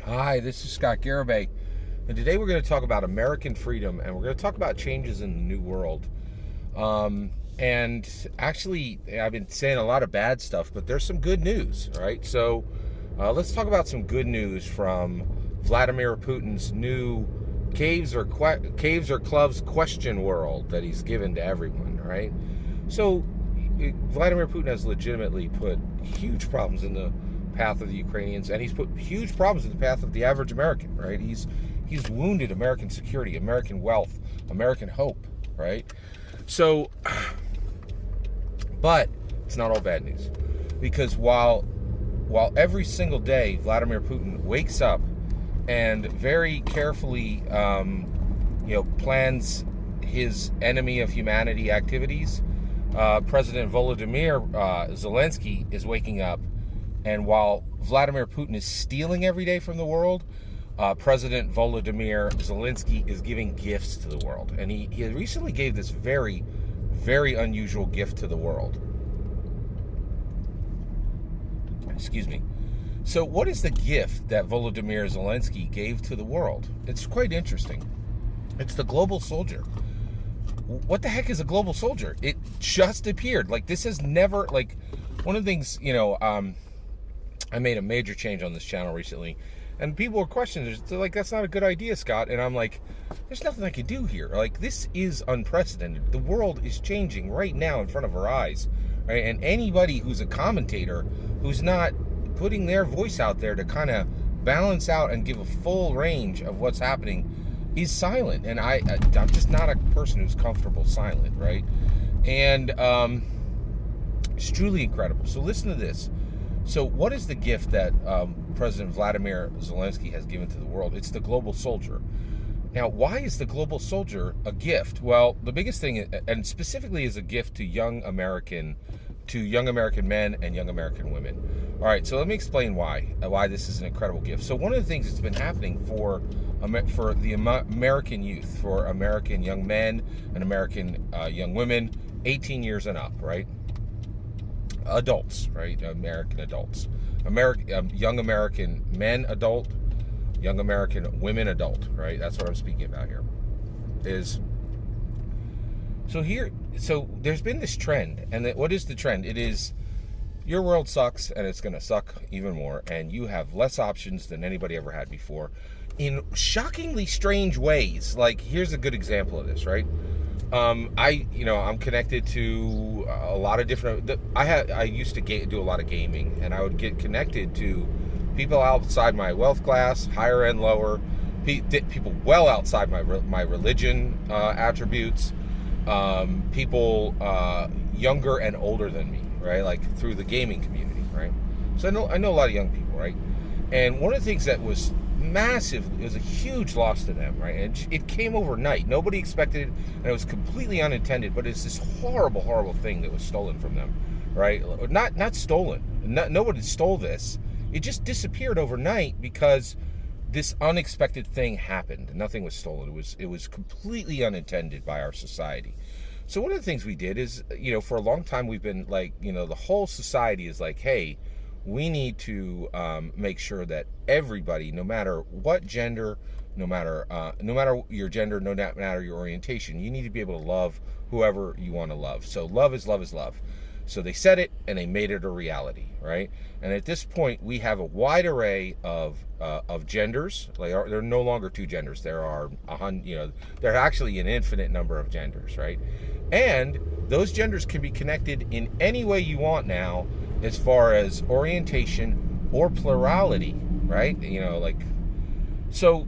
Hi, this is Garibay, and today we're going to talk about American freedom, and we're going to talk about changes in the New World. And actually, I've been saying a lot of bad stuff, but there's some good news, right? So let's talk about some good news from Vladimir Putin's new caves or clubs question world that he's given to everyone, right? So Vladimir Putin has legitimately put huge problems in the path of the Ukrainians, and he's put huge problems in the path of the average American, right? He's wounded American security, American wealth, American hope, right? So, but it's not all bad news, because while every single day Vladimir Putin wakes up and very carefully, plans his enemy of humanity activities, President Volodymyr Zelenskyy is waking up, and while Vladimir Putin is stealing every day from the world, President Volodymyr Zelenskyy is giving gifts to the world. And he recently gave this very, very unusual gift to the world. Excuse me. So what is the gift that Volodymyr Zelenskyy gave to the world? It's quite interesting. It's the global soldier. What the heck is a global soldier? It just appeared. Like, this has never, like, one of the things, I made a major change on this channel recently, and people were questioning, they're like, that's not a good idea, Scott. And I'm like, there's nothing I can do here. Like, this is unprecedented. The world is changing right now in front of our eyes, right? And anybody who's a commentator who's not putting their voice out there to kind of balance out and give a full range of what's happening is silent. And I'm just not a person who's comfortable silent, right? And it's truly incredible. So listen to this. So what is the gift that President Vladimir Zelenskyy has given to the world? It's the global soldier. Now, why is the global soldier a gift? Well, the biggest thing, and specifically is a gift to young American men and young American women. All right, so let me explain why this is an incredible gift. So one of the things that's been happening for the American youth, for American young men and American young women, 18 years and up, right? Adults, right? American adults, young American men adult, young American women adult, right? That's what I'm speaking about here. So there's been this trend, and what is the trend? It is, your world sucks, and it's going to suck even more, and you have less options than anybody ever had before, in shockingly strange ways. Like, here's a good example of this, right? I'm connected to a lot of different. I used to do a lot of gaming, and I would get connected to people outside my wealth class, higher and lower, people well outside my religion attributes, people younger and older than me, right? Like, through the gaming community, right? So I know a lot of young people, right? And one of the things that was massive, it was a huge loss to them, right? And it came overnight. Nobody expected it, and it was completely unintended, but it's this horrible thing that was stolen from them, right? Not stolen. Nobody stole this. It just disappeared overnight because this unexpected thing happened. Nothing was stolen. It was completely unintended by our society. So one of the things we did is, for a long time we've been like, the whole society is like, hey, we need to make sure that everybody, no matter what gender, no matter your gender, no matter your orientation, you need to be able to love whoever you want to love. So love is love is love. So they said it, and they made it a reality, right? And at this point, we have a wide array of genders. Like, there are no longer two genders. There are there are actually an infinite number of genders, right? And those genders can be connected in any way you want now, as far as orientation or plurality, right? So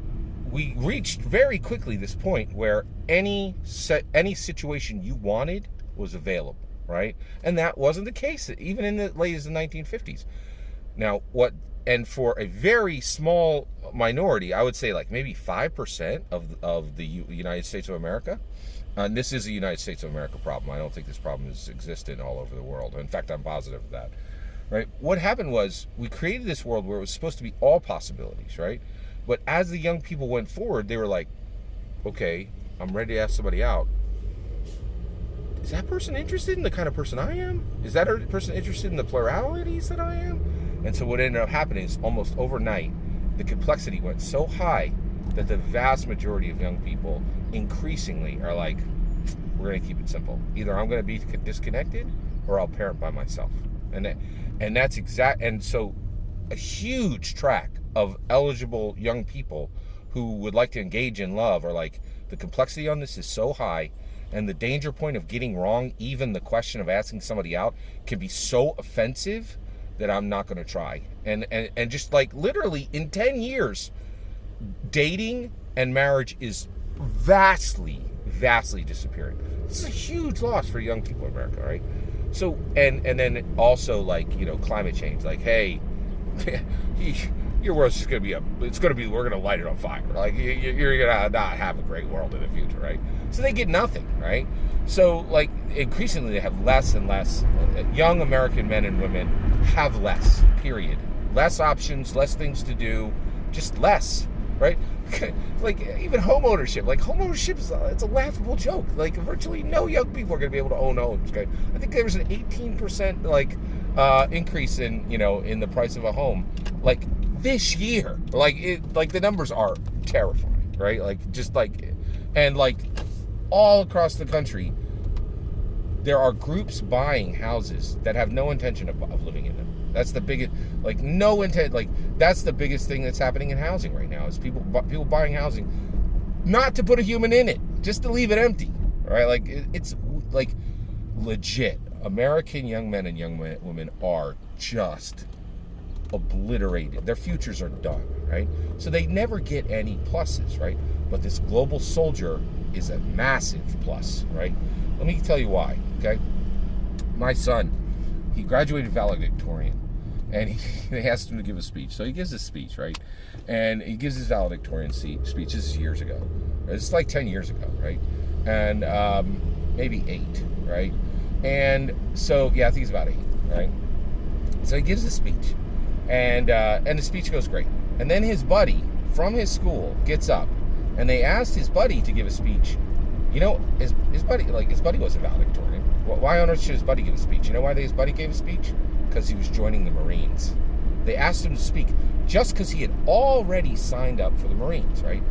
we reached very quickly this point where any situation you wanted was available, right? And that wasn't the case even in the late 1950s. Now, and for a very small minority, I would say like maybe 5% of the United States of America. And this is a United States of America problem. I don't think this problem is existent all over the world. In fact, I'm positive of that. Right? What happened was we created this world where it was supposed to be all possibilities, right? But as the young people went forward, they were like, okay, I'm ready to ask somebody out. Is that person interested in the kind of person I am? Is that person interested in the pluralities that I am? And so what ended up happening is almost overnight, the complexity went so high that the vast majority of young people increasingly are like, we're going to keep it simple. Either I'm going to be disconnected or I'll parent by myself. And that's exact. And so a huge track of eligible young people who would like to engage in love are like, the complexity on this is so high, and the danger point of getting wrong, even the question of asking somebody out, can be so offensive that I'm not going to try. And just like literally in 10 years, dating and marriage is vastly disappearing. This is a huge loss for young people in America, right? So, and then also like, climate change, like, hey, your world's just going to be, we're going to light it on fire. Like, you're going to not have a great world in the future, right? So they get nothing, right? So, like, increasingly they have less and less. Young American men and women have less, period. Less options, less things to do, just less, right? Like, even home ownership. Like, home ownership it's a laughable joke. Like, virtually no young people are going to be able to own homes, okay? I think there was an 18%, like, increase in, in the price of a home, like, this year. Like the numbers are terrifying, right? Like, just like, and like all across the country, there are groups buying houses that have no intention of living in them. That's the biggest, like, no intent. Like, that's the biggest thing that's happening in housing right now is people buying housing not to put a human in it, just to leave it empty, right? Like, it's like legit. American young men and young women are just obliterated. Their futures are done, right? So they never get any pluses, right? But this global soldier is a massive plus, right? Let me tell you why, okay? My son, he graduated valedictorian, and they asked him to give a speech. So he gives a speech, right? And he gives his valedictorian speech. This is years ago. It's like 10 years ago, right? And maybe 8, right? And so, yeah, I think it's about 8, right? So he gives the speech, and the speech goes great. And then his buddy from his school gets up, and they asked his buddy to give a speech. His buddy was a valedictorian. Why on earth should his buddy give a speech? You know why his buddy gave a speech? Because he was joining the Marines. They asked him to speak just because he had already signed up for the Marines, right?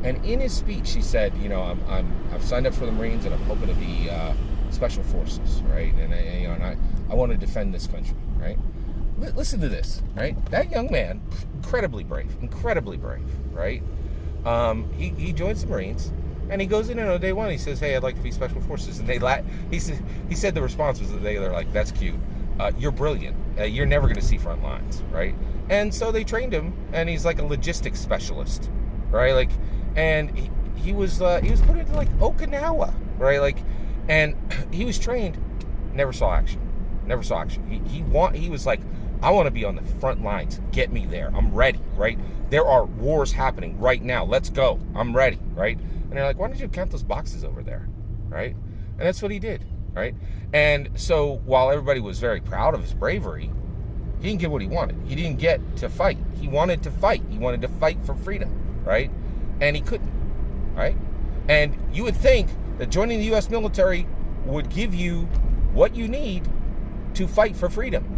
And in his speech, he said, I've signed up for the Marines, and I'm hoping to be Special Forces, right? And I want to defend this country, right? Listen to this, right? That young man, incredibly brave, right? He joins the Marines, and he goes in on day one. He says, "Hey, I'd like to be Special Forces," and he said the response was that they're like, "That's cute. You're brilliant. You're never going to see front lines, right?" And so they trained him, and he's like a logistics specialist, right? Like, and he was put into like Okinawa, right? Like, and he was trained, never saw action. He was like, I want to be on the front lines. Get me there. I'm ready, right? There are wars happening right now. Let's go. I'm ready, right? And they're like, why don't you count those boxes over there, right? And that's what he did, right? And so while everybody was very proud of his bravery, he didn't get what he wanted. He didn't get to fight. He wanted to fight. He wanted to fight for freedom, right? And he couldn't, right? And you would think that joining the U.S. military would give you what you need to fight for freedom.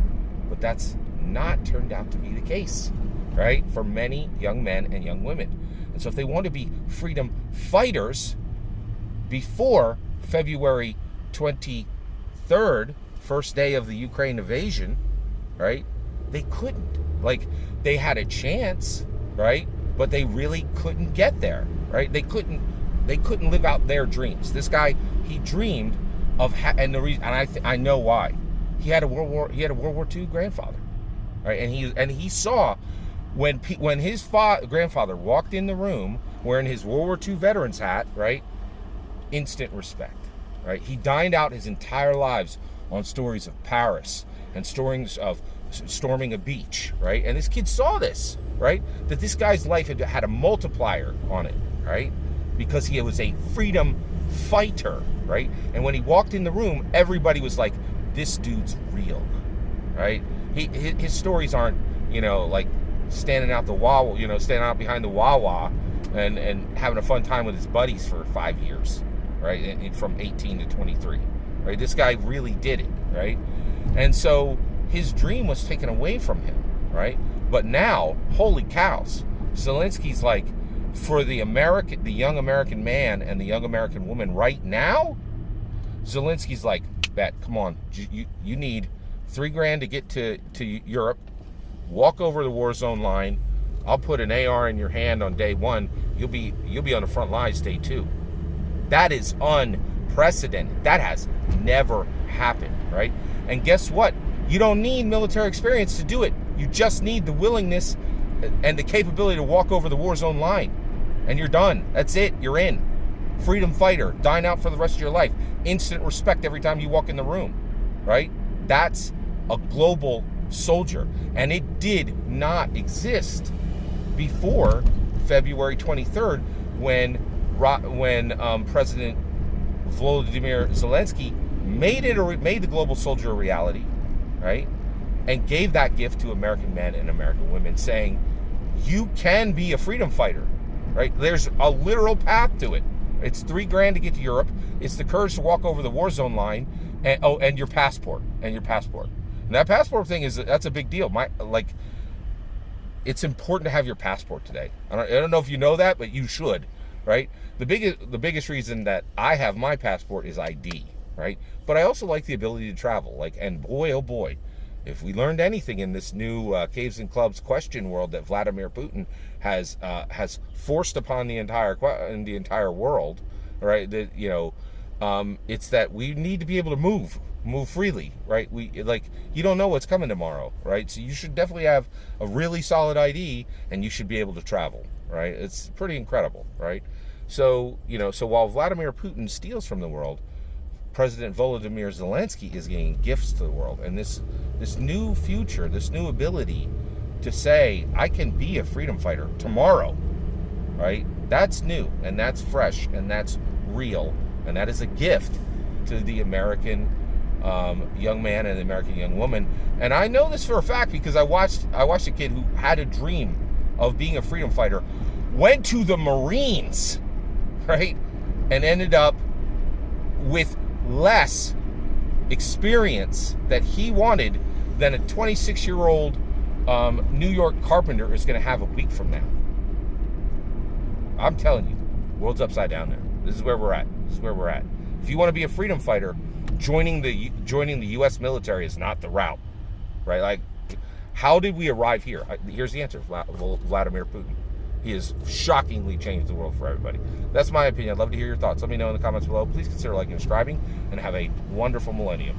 But that's not turned out to be the case, right? For many young men and young women. And so if they want to be freedom fighters before February 23rd, first day of the Ukraine invasion, right? They couldn't. Like, they had a chance, right? But they really couldn't get there, right? They couldn't live out their dreams. This guy, he dreamed of, and the reason, and I know why. He had a World War II grandfather, right? And he saw when his grandfather walked in the room wearing his World War II veteran's hat, right? Instant respect, right? He dined out his entire lives on stories of Paris and stories of storming a beach, right? And this kid saw this, right? That this guy's life had a multiplier on it, right? Because he was a freedom fighter, right? And when he walked in the room, everybody was like, this dude's real, right? His stories aren't, like standing out behind the Wawa and having a fun time with his buddies for 5 years, right? And from 18 to 23, right? This guy really did it, right? And so his dream was taken away from him, right? But now, holy cows, Zelensky's like, for the young American man and the young American woman right now, Zelensky's like, bet, come on, you need $3,000 to get to Europe, walk over the war zone line. I'll put an AR in your hand on day one. You'll be on the front lines day two. That is unprecedented. That has never happened, right? And guess what? You don't need military experience to do it. You just need the willingness and the capability to walk over the war zone line. And you're done. That's it. You're in. Freedom fighter. Dine out for the rest of your life. Instant respect every time you walk in the room, right? That's a global soldier. And it did not exist before February 23rd when President Volodymyr Zelenskyy made the global soldier a reality, right? And gave that gift to American men and American women, saying, you can be a freedom fighter, right? There's a literal path to it. It's $3,000 to get to Europe. It's the courage to walk over the war zone line, and your passport, And that passport thing that's a big deal. It's important to have your passport today. I don't know if you know that, but you should, right? The biggest reason that I have my passport is ID, right? But I also like the ability to travel. And boy, oh boy, if we learned anything in this new caves and clubs question world that Vladimir Putin has forced upon the entire world, right? That it's that we need to be able to move freely, right? You don't know what's coming tomorrow, right? So you should definitely have a really solid ID, and you should be able to travel, right? It's pretty incredible, right? So while Vladimir Putin steals from the world, President Volodymyr Zelenskyy is giving gifts to the world, and this new future, this new ability to say, I can be a freedom fighter tomorrow, right? That's new, and that's fresh, and that's real, and that is a gift to the American young man and the American young woman. And I know this for a fact because I watched a kid who had a dream of being a freedom fighter, went to the Marines, right, and ended up with less experience that he wanted than a 26-year-old New York carpenter is going to have a week from now. I'm telling you, world's upside down there. This is where we're at. If you want to be a freedom fighter, joining the U.S. military is not the route, right? How did we arrive here? Here's the answer: Vladimir Putin. He has shockingly changed the world for everybody. That's my opinion. I'd love to hear your thoughts. Let me know in the comments below. Please consider liking and subscribing, and have a wonderful millennium.